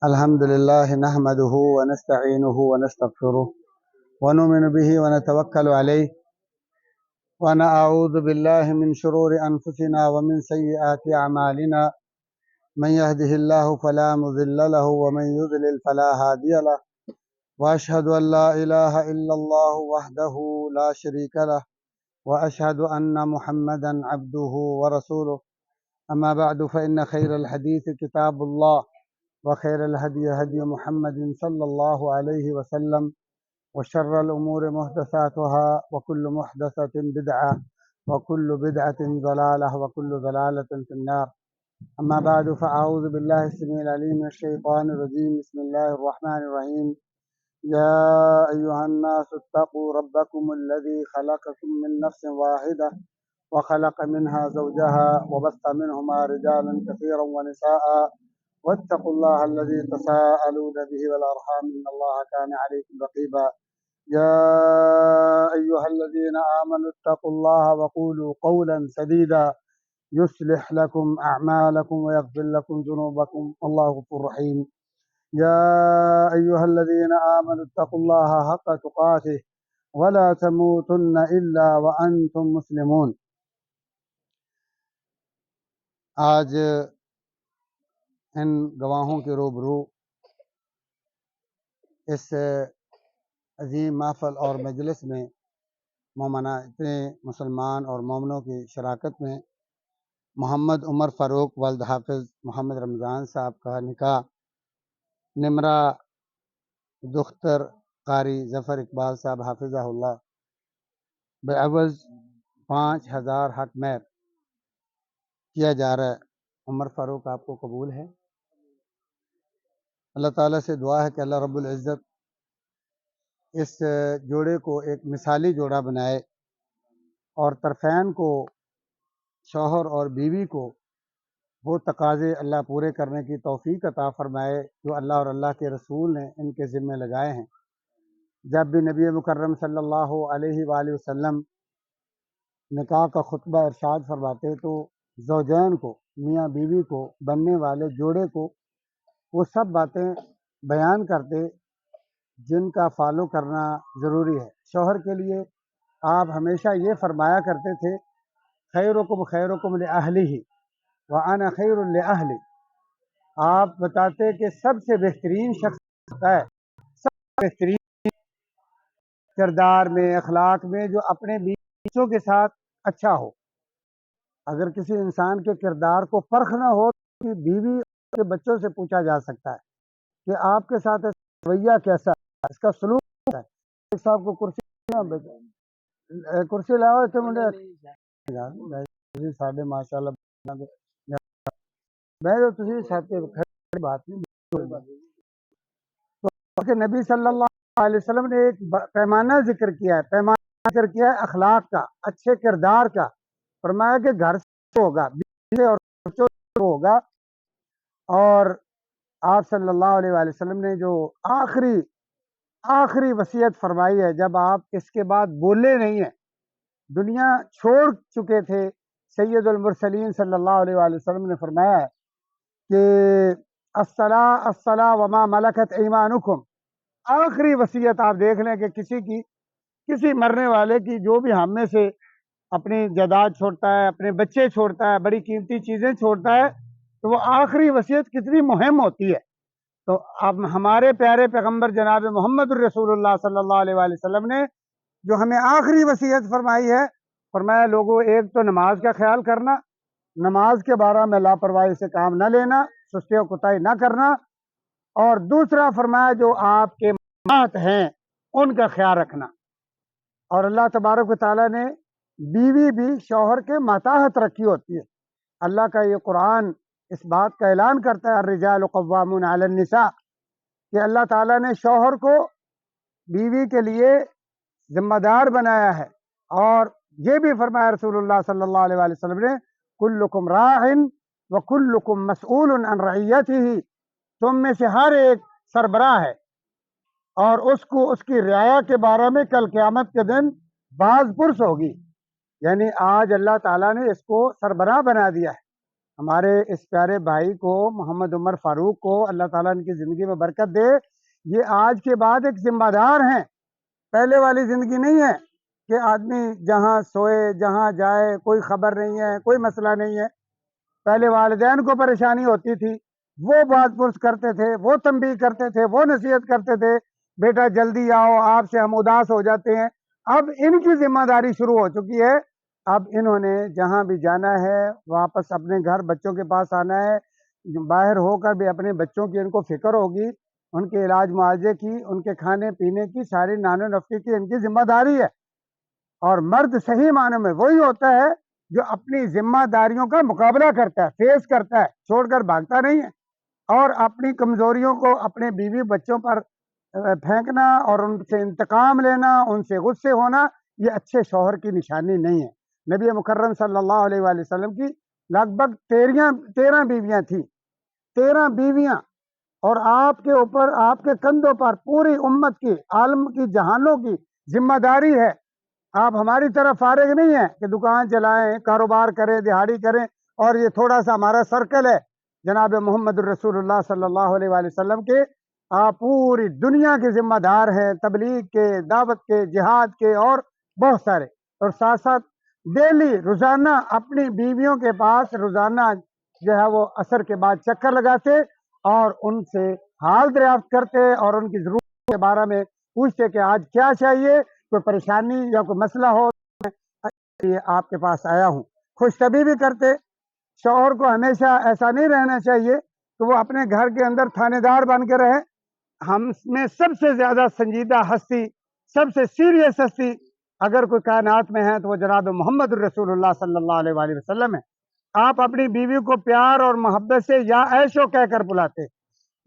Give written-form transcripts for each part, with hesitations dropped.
الحمد لله نحمده ونستعينه ونستغفره ونؤمن به ونتوكل عليه ونعوذ بالله من شرور أنفسنا ومن سيئات أعمالنا من يهده الله فلا مضل له ومن يضلل فلا هادي له وأشهد أن لا إله إلا الله وحده لا شريك له وأشهد أن محمدا عبده ورسوله أما بعد فإن خير الحديث كتاب الله وخير الهدي هدي محمد صلى الله عليه وسلم وشر الأمور محدثاتها وكل محدثة بدعة وكل بدعة ضلالة وكل ضلالة في النار. أما بعد فأعوذ بالله السميع العليم من الشيطان الرجيم. بسم الله الرحمن الرحيم. يا أيها الناس اتقوا ربكم الذي خلقكم من نفس واحدة وخلق منها زوجها وبث منهما رجالا كثيرا ونساء واتقوا الله الذي تساءلون به والأرحام إن الله كان عليكم رقيبا. يا أيها الذين آمنوا اتقوا الله وقولوا قولا سديدا يصلح لكم أعمالكم ويغفر لكم ذنوبكم والله غفور رحيم. يا أيها الذين آمنوا اتقوا الله حق تقاته ولا تموتن إلا وأنتم مسلمون. آج ان گواہوں کے روبرو اس عظیم محفل اور مجلس میں مومنہ اتنے مسلمان اور مومنوں کی شراکت میں محمد عمر فاروق والد حافظ محمد رمضان صاحب کا نکاح نمرہ دختر قاری ظفر اقبال صاحب حافظہ اللہ بعوض 5000 حق مہر کیا جا رہا ہے۔ عمر فاروق آپ کو قبول ہے؟ اللہ تعالیٰ سے دعا ہے کہ اللہ رب العزت اس جوڑے کو ایک مثالی جوڑا بنائے اور طرفین کو، شوہر اور بیوی کو، وہ تقاضے اللہ پورے کرنے کی توفیق عطا فرمائے جو اللہ اور اللہ کے رسول نے ان کے ذمہ لگائے ہیں۔ جب بھی نبی مکرم صلی اللہ علیہ وآلہ وسلم نکاح کا خطبہ ارشاد فرماتے تو زوجین کو، میاں بیوی کو، بننے والے جوڑے کو وہ سب باتیں بیان کرتے جن کا فالو کرنا ضروری ہے۔ شوہر کے لیے آپ ہمیشہ یہ فرمایا کرتے تھے خیرکم خیرکم لأہلہ وأنا خیر لأہلی۔ آپ بتاتے کہ سب سے بہترین شخص ہوتا ہے، سب سے بہترین کردار میں، اخلاق میں، جو اپنے بچوں کے ساتھ اچھا ہو۔ اگر کسی انسان کے کردار کو پرکھ نہ ہو تو بیوی کے بچوں سے پوچھا جا سکتا ہے کہ آپ کے ساتھ رویہ کیسا ہے، اس کا سلوک کیسا ہے۔ ایک صاحب کو کرسی لاؤ تو مجھے ساڈے ماشاءاللہ میں تو تسی ساتھ بات نہیں کہ نبی صلی اللہ علیہ وسلم نے ایک پیمانہ ذکر کیا ہے، پیمانہ ذکر کیا ہے اخلاق کا، اچھے کردار کا۔ فرمایا کہ گھر سے ہوگا، بیوی سے اور بچوں سے ہوگا۔ اور آپ صلی اللہ علیہ وآلہ وسلم نے جو آخری وصیت فرمائی ہے، جب آپ اس کے بعد بولے نہیں ہیں، دنیا چھوڑ چکے تھے، سید المرسلین صلی اللہ علیہ وآلہ وسلم نے فرمایا ہے کہ الصلاۃ الصلاۃ وما ملکت ایمانکم۔ آخری وصیت آپ دیکھ لیں کہ کسی مرنے والے کی، جو بھی ہم میں سے اپنی جائیداد چھوڑتا ہے، اپنے بچے چھوڑتا ہے، بڑی قیمتی چیزیں چھوڑتا ہے، تو وہ آخری وصیت کتنی مہم ہوتی ہے۔ تو اب ہمارے پیارے پیغمبر جناب محمد الرسول اللہ صلی اللہ علیہ وآلہ وسلم نے جو ہمیں آخری وصیت فرمائی ہے، فرمایا لوگوں ایک تو نماز کا خیال کرنا، نماز کے بارے میں لاپرواہی سے کام نہ لینا، سستی و کوتاہی نہ کرنا، اور دوسرا فرمایا جو آپ کے مات ہیں ان کا خیال رکھنا۔ اور اللہ تبارک و تعالیٰ نے بیوی بھی شوہر کے ماتحت رکھی ہوتی ہے۔ اللہ کا یہ قرآن اس بات کا اعلان کرتا ہے الرجال قوامون علی النساء، کہ اللہ تعالیٰ نے شوہر کو بیوی کے لیے ذمہ دار بنایا ہے۔ اور یہ بھی فرمایا رسول اللہ صلی اللہ علیہ وآلہ وسلم نے کلکم راع وکلکم مسئول عن رعیتہ، تم میں سے ہر ایک سربراہ ہے اور اس کو اس کی رعایا کے بارے میں کل قیامت کے دن باز پرس ہوگی۔ یعنی آج اللہ تعالیٰ نے اس کو سربراہ بنا دیا ہے ہمارے اس پیارے بھائی کو محمد عمر فاروق کو اللہ تعالیٰ ان کی زندگی میں برکت دے. یہ آج کے بعد ایک ذمہ دار ہیں. پہلے والی زندگی نہیں ہے کہ آدمی جہاں سوئے جہاں جائے کوئی خبر نہیں ہے, کوئی مسئلہ نہیں ہے. پہلے والدین کو پریشانی ہوتی تھی, وہ بات پرس کرتے تھے, وہ تنبیہ کرتے تھے, وہ نصیحت کرتے تھے, بیٹا جلدی آؤ, آپ سے ہم اداس ہو جاتے ہیں. اب ان کی ذمہ داری شروع ہو چکی ہے. اب انہوں نے جہاں بھی جانا ہے واپس اپنے گھر بچوں کے پاس آنا ہے. باہر ہو کر بھی اپنے بچوں کی ان کو فکر ہوگی, ان کے علاج معالجے کی, ان کے کھانے پینے کی, ساری نان و نفقے کی ان کی ذمہ داری ہے. اور مرد صحیح معنی میں وہی ہوتا ہے جو اپنی ذمہ داریوں کا مقابلہ کرتا ہے, فیس کرتا ہے, چھوڑ کر بھاگتا نہیں ہے. اور اپنی کمزوریوں کو اپنے بیوی بچوں پر پھینکنا اور ان سے انتقام لینا, ان سے غصے ہونا, یہ اچھے شوہر کی نشانی نہیں ہے. نبی مکرم صلی اللہ علیہ وآلہ وسلم کی لگ بھگ 13 بیویاں تھیں, 13 بیویاں. اور آپ کے اوپر, آپ کے کندھوں پر پوری امت کی, عالم کی, جہانوں کی ذمہ داری ہے. آپ ہماری طرف فارغ نہیں ہیں کہ دکان چلائیں, کاروبار کریں, دہاڑی کریں, اور یہ تھوڑا سا ہمارا سرکل ہے. جناب محمد الرسول اللہ صلی اللہ علیہ وآلہ وسلم کے آپ پوری دنیا کے ذمہ دار ہیں, تبلیغ کے, دعوت کے, جہاد کے, اور بہت سارے. اور ساتھ ساتھ ڈیلی روزانہ اپنی بیویوں کے پاس روزانہ جو ہے وہ عصر کے بعد چکر لگاتے اور ان سے حال دریافت کرتے اور ان کی ضرورت کے بارے میں پوچھتے کہ آج کیا چاہیے, کوئی پریشانی یا کوئی مسئلہ ہو آپ کے پاس آیا ہوں. خوش طبی بھی کرتے. شوہر کو ہمیشہ ایسا نہیں رہنا چاہیے کہ وہ اپنے گھر کے اندر تھانے دار بن کے رہے. ہم میں سب سے زیادہ سنجیدہ ہستی, سب سے سیریس ہستی اگر کوئی کائنات میں ہے تو وہ جناب محمد الرسول اللہ صلی اللہ علیہ وآلہ وسلم ہے. آپ اپنی بیوی کو پیار اور محبت سے یا عیشو کہہ کر بلاتے.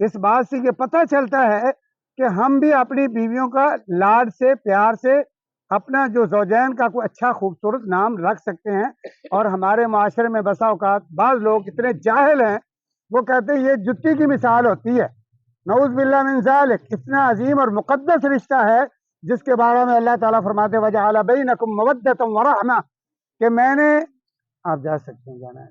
اس بات سے یہ پتہ چلتا ہے کہ ہم بھی اپنی بیویوں کا لاڈ سے, پیار سے اپنا جو زوجین کا کوئی اچھا خوبصورت نام رکھ سکتے ہیں. اور ہمارے معاشرے میں بسا اوقات بعض لوگ اتنے جاہل ہیں, وہ کہتے ہیں یہ جتی کی مثال ہوتی ہے. نعوذ باللہ من ذالک. اتنا عظیم اور مقدس رشتہ ہے جس کے بارے میں اللہ تعالیٰ فرماتے وجعل بینکم مودۃ ورحمہ, کہ میں نے, آپ جا سکتے ہیں, جانا ہے,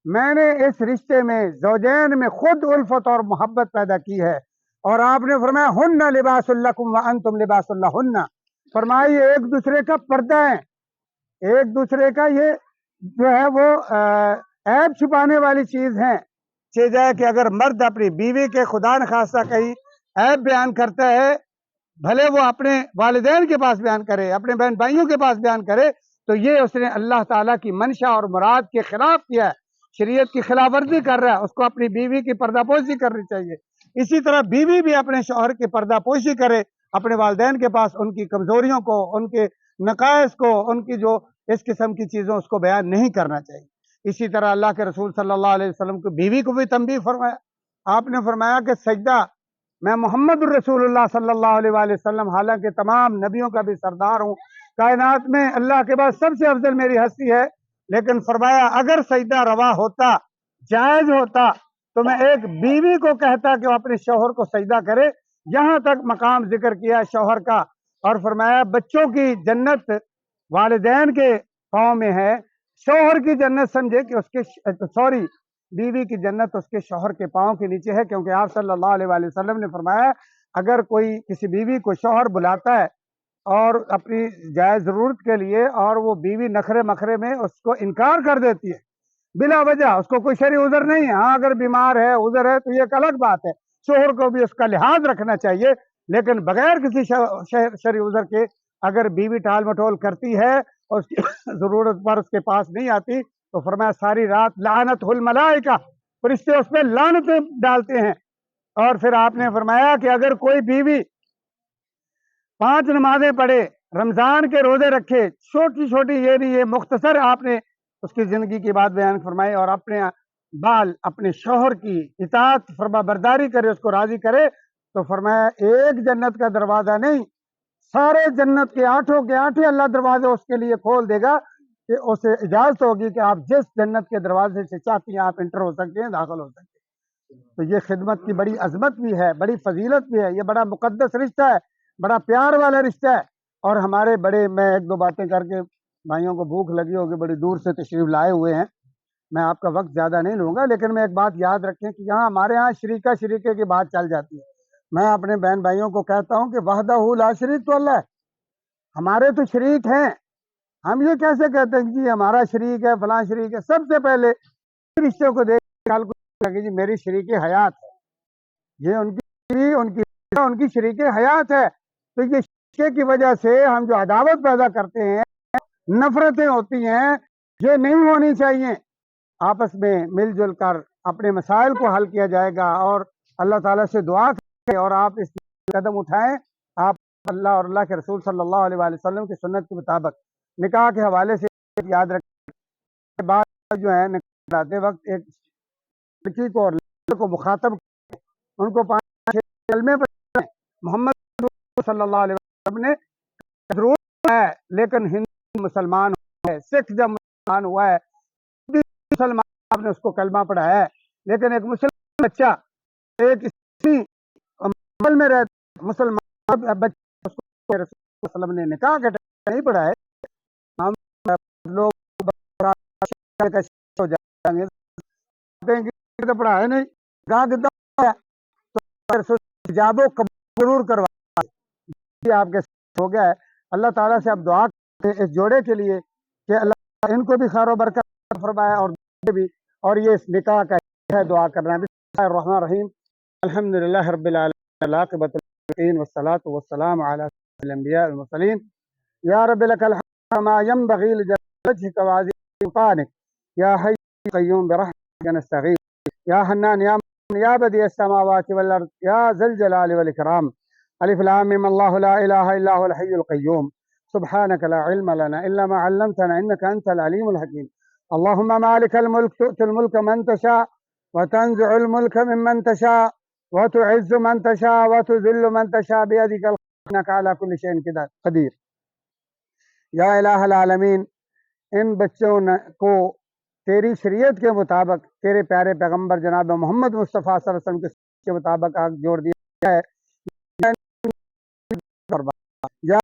میں نے اس رشتے میں زوجین میں خود الفت اور محبت پیدا کی ہے. اور آپ نے فرمایا ہن لباس لکم وانتم لباس لہن, فرمایا یہ ایک دوسرے کا پردہ ہے, ایک دوسرے کا یہ جو ہے وہ عیب چھپانے والی چیز ہے. جائے کہ اگر مرد اپنی بیوی کے خدا نخواستہ کہیں عیب بیان کرتا ہے, بھلے وہ اپنے والدین کے پاس بیان کرے, اپنے بہن بھائیوں کے پاس بیان کرے, تو یہ اس نے اللہ تعالیٰ کی منشا اور مراد کے خلاف کیا ہے, شریعت کی خلاف ورزی کر رہا ہے. اس کو اپنی بیوی کی پردہ پوشی کرنی چاہیے. اسی طرح بیوی بھی اپنے شوہر کی پردہ پوشی کرے, اپنے والدین کے پاس ان کی کمزوریوں کو, ان کے نقائص کو, ان کی جو اس قسم کی چیزوں اس کو بیان نہیں کرنا چاہیے. اسی طرح اللہ کے رسول صلی اللہ علیہ وسلم کی بیوی کو بھی تنبیہ فرمایا. آپ نے فرمایا کہ سجدہ, میں محمد الرسول اللہ صلی اللہ علیہ وآلہ وسلم حالانکہ تمام نبیوں کا بھی سردار ہوں, کائنات میں اللہ کے بعد سب سے افضل میری ہستی ہے, لیکن فرمایا اگر سجدہ روا ہوتا, جائز ہوتا, تو میں ایک بیوی کو کہتا کہ وہ اپنے شوہر کو سجدہ کرے. یہاں تک مقام ذکر کیا شوہر کا, اور فرمایا بچوں کی جنت والدین کے پاؤں میں ہے, شوہر کی جنت سمجھے کہ اس کے بیوی کی جنت اس کے شوہر کے پاؤں کے نیچے ہے. کیونکہ آپ صلی اللہ علیہ وآلہ وسلم نے فرمایا اگر کوئی کسی بیوی کو شوہر بلاتا ہے اور اپنی جائز ضرورت کے لیے, اور وہ بیوی نخرے مخرے میں اس کو انکار کر دیتی ہے بلا وجہ, اس کو کوئی شرعی عذر نہیں ہے, ہاں اگر بیمار ہے, عذر ہے, تو یہ ایک الگ بات ہے, شوہر کو بھی اس کا لحاظ رکھنا چاہیے. لیکن بغیر کسی شرعی عذر کے اگر بیوی ٹال مٹول کرتی ہے اور اس کی ضرورت پر اس کے پاس نہیں آتی, تو فرمایا ساری رات لعنت الملائکہ, فرشتے اس پہ لعنتیں ڈالتے ہیں. اور پھر آپ نے فرمایا کہ اگر کوئی بیوی 5 نمازیں پڑھے, رمضان کے روزے رکھے, چھوٹی چھوٹی, یہ نہیں, یہ مختصر آپ نے اس کی زندگی کی بات بیان فرمائی, اور اپنے بال اپنے شوہر کی اطاعت فرما برداری کرے, اس کو راضی کرے, تو فرمایا ایک جنت کا دروازہ نہیں, سارے جنت کے 8 کے 8 اللہ دروازے اس کے لیے کھول دے گا, کہ اسے اجازت ہوگی کہ آپ جس جنت کے دروازے سے چاہتی ہیں آپ انٹر ہو سکتے ہیں, داخل ہو سکتے ہیں. تو یہ خدمت کی بڑی عظمت بھی ہے, بڑی فضیلت بھی ہے, یہ بڑا مقدس رشتہ ہے, بڑا پیار والا رشتہ ہے. اور ہمارے بڑے, میں 1-2 باتیں کر کے, بھائیوں کو بھوک لگی ہوگی, بڑی دور سے تشریف لائے ہوئے ہیں, میں آپ کا وقت زیادہ نہیں لوں گا، لیکن میں ایک بات یاد رکھیں کہ یہاں ہمارے ہاں شریکے کی بات چل جاتی ہے۔ میں اپنے بہن بھائیوں کو کہتا ہوں کہ وحدہ لا شریک تو اللہ ہے، ہمارے تو شریک ہیں۔ ہم یہ کیسے کہتے ہیں کہ جی ہمارا شریک ہے، فلاں شریک ہے؟ سب سے پہلے رشتوں کو دیکھ کے جی میری شریک حیات ہے، یہ ان کی شریک حیات ہے۔ تو یہ شریکے کی وجہ سے ہم جو عداوت پیدا کرتے ہیں، نفرتیں ہوتی ہیں، یہ نہیں ہونی چاہیے۔ آپس میں مل جل کر اپنے مسائل کو حل کیا جائے گا، اور اللہ تعالیٰ سے دعا کریں اور آپ اس قدم اٹھائیں۔ آپ اللہ اور اللہ کے رسول صلی اللہ علیہ وآلہ وسلم کی سنت کے مطابق نکاح کے حوالے سے یاد رکھیں، بعد جو ہے نکاح کراتے وقت ایک لڑکی کو اور لڑکے کو مخاطب کریں، ان کو 5 کلمے پڑھیں۔ محمد صلی اللہ علیہ وسلم نے ضرور ہے، لیکن ہندو مسلمان ہوا ہے، سکھ جب مسلمان ہوا ہے، مسلمان آپ نے اس کو کلمہ پڑھایا ہے، لیکن ایک مسلمان بچہ ایک اسی عمل میں رہتا مسلمان بچہ اس کو رسول اللہ علیہ وسلم نے نکاح کا نہیں پڑھا ہے۔ ہم لوگ ہو جائیں گے پڑھا ہے نہیں، کہاں کتنا تو حجاب و قبول ضرور کروا آپ کے ہو گیا ہے۔ اللہ تعالیٰ سے اب دعا کرتے اس جوڑے کے لیے کہ اللہ ان کو بھی خیر و برکت فرمائے اور بھی، اور یہ اس نکاح کا ہے دعا کرنا۔ بسم اللہ الرحمن الرحیم، الحمد للہ رب العالمین، العاقبۃ للمتقین، والصلاۃ والسلام علی سید الانبیاء والمرسلین، یا رب لک الحمد ما ينبغي لجلال وجهك وعظيم سلطانك، یا حی قیوم برحمتک نستغیث، یا حنان یا من یا بدیع السماوات والارض، یا ذا الجلال والاکرام۔ الف لام میم اللہ لا الہ الا هو الحی القیوم، سبحانک لا علم لنا الا ما علمتنا انک انت العلیم الحکیم۔ اللهم مالك الملك تؤتي الملك من تشاء وتنزع الملك ممن تشاء وتعز من تشاء وتذل من تشاء بيدك الخير انك على كل شيء قدیر۔ یا الہ العالمین، ان بچوں کو تیری شریعت کے مطابق تیرے پیارے پیغمبر جناب محمد مصطفیٰ صلی اللہ علیہ وسلم کے مطابق آگ جوڑ دیا ہے۔ یا